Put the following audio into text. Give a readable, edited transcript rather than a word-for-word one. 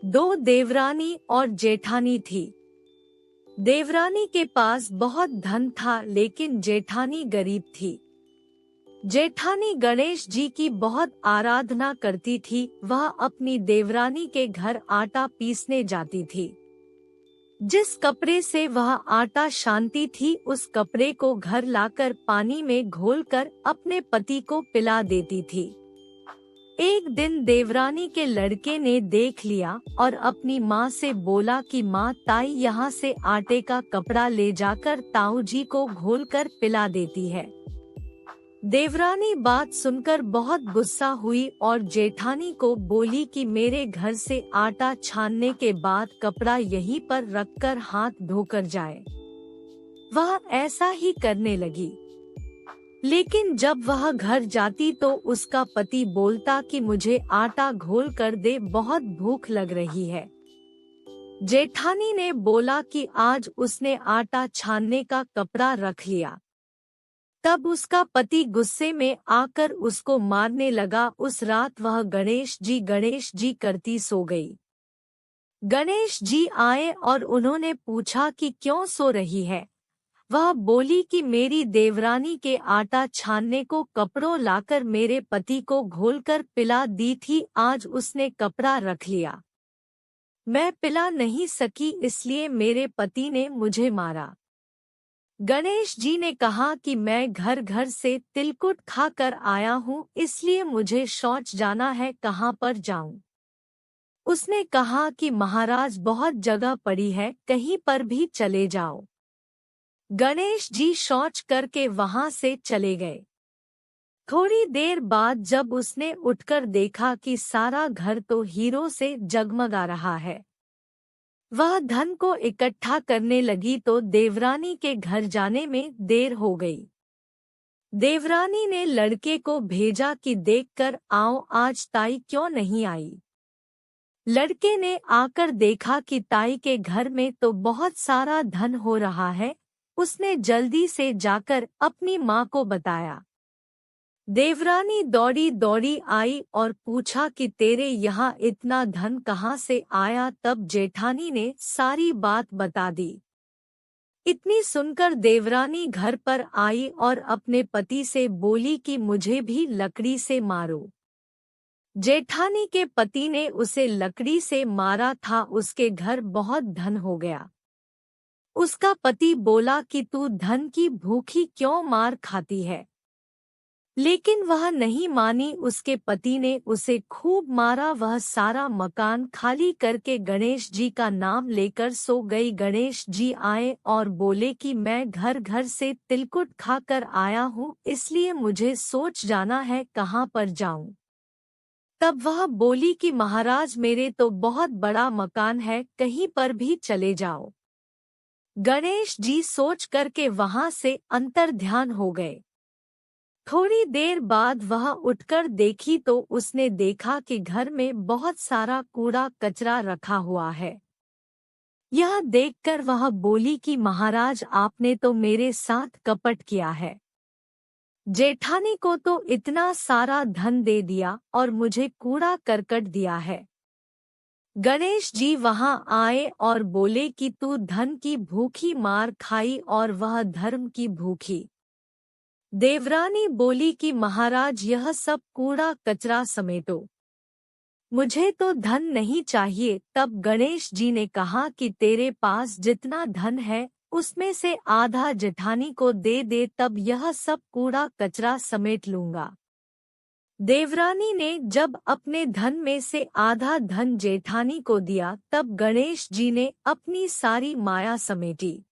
दो देवरानी और जेठानी थी। देवरानी के पास बहुत धन था, लेकिन जेठानी गरीब थी। जेठानी गणेश जी की बहुत आराधना करती थी। वह अपनी देवरानी के घर आटा पीसने जाती थी। जिस कपड़े से वह आटा छानती थी, उस कपड़े को घर लाकर पानी में घोलकर अपने पति को पिला देती थी। एक दिन देवरानी के लड़के ने देख लिया और अपनी माँ से बोला कि माँ, ताई यहाँ से आटे का कपड़ा ले जाकर ताऊ जी को घोलकर पिला देती है। देवरानी बात सुनकर बहुत गुस्सा हुई और जेठानी को बोली कि मेरे घर से आटा छानने के बाद कपड़ा यहीं पर रखकर हाथ धोकर जाए। वह ऐसा ही करने लगी। लेकिन जब वह घर जाती तो उसका पति बोलता कि मुझे आटा घोल कर दे, बहुत भूख लग रही है। जेठानी ने बोला कि आज उसने आटा छानने का कपड़ा रख लिया। तब उसका पति गुस्से में आकर उसको मारने लगा। उस रात वह गणेश जी करती सो गई। गणेश जी आए और उन्होंने पूछा कि क्यों सो रही है। वह बोली कि मेरी देवरानी के आटा छानने को कपड़ों लाकर मेरे पति को घोलकर पिला दी थी, आज उसने कपड़ा रख लिया। मैं पिला नहीं सकी, इसलिए मेरे पति ने मुझे मारा। गणेश जी ने कहा कि मैं घर घर से तिलकुट खाकर आया हूँ, इसलिए मुझे शौच जाना है, कहाँ पर जाऊँ। उसने कहा कि महाराज, बहुत जगह पड़ी है, कहीं पर भी चले जाओ। गणेश जी शौच करके वहां से चले गए। थोड़ी देर बाद जब उसने उठकर देखा कि सारा घर तो हीरो से जगमगा रहा है, वह धन को इकट्ठा करने लगी तो देवरानी के घर जाने में देर हो गई। देवरानी ने लड़के को भेजा कि देखकर आओ, आज ताई क्यों नहीं आई। लड़के ने आकर देखा कि ताई के घर में तो बहुत सारा धन हो रहा है। उसने जल्दी से जाकर अपनी माँ को बताया। देवरानी दौड़ी दौड़ी आई और पूछा कि तेरे यहाँ इतना धन कहाँ से आया। तब जेठानी ने सारी बात बता दी। इतनी सुनकर देवरानी घर पर आई और अपने पति से बोली कि मुझे भी लकड़ी से मारो। जेठानी के पति ने उसे लकड़ी से मारा था, उसके घर बहुत धन हो गया। उसका पति बोला कि तू धन की भूखी क्यों मार खाती है, लेकिन वह नहीं मानी। उसके पति ने उसे खूब मारा। वह सारा मकान खाली करके गणेश जी का नाम लेकर सो गई। गणेश जी आए और बोले कि मैं घर घर से तिलकुट खाकर आया हूँ, इसलिए मुझे सोच जाना है, कहाँ पर जाऊँ। तब वह बोली कि महाराज, मेरे तो बहुत बड़ा मकान है, कहीं पर भी चले जाओ। गणेश जी सोच करके वहां से अंतर्ध्यान हो गए। थोड़ी देर बाद वह उठकर देखी तो उसने देखा कि घर में बहुत सारा कूड़ा कचरा रखा हुआ है। यह देखकर वह बोली कि महाराज, आपने तो मेरे साथ कपट किया है। जेठानी को तो इतना सारा धन दे दिया और मुझे कूड़ा करकट दिया है। गणेश जी वहां आए और बोले कि तू धन की भूखी मार खाई और वह धर्म की भूखी। देवरानी बोली कि महाराज, यह सब कूड़ा कचरा समेटो, मुझे तो धन नहीं चाहिए। तब गणेश जी ने कहा कि तेरे पास जितना धन है उसमें से आधा जेठानी को दे दे, तब यह सब कूड़ा कचरा समेट लूंगा। देवरानी ने जब अपने धन में से आधा धन जेठानी को दिया, तब गणेश जी ने अपनी सारी माया समेटी।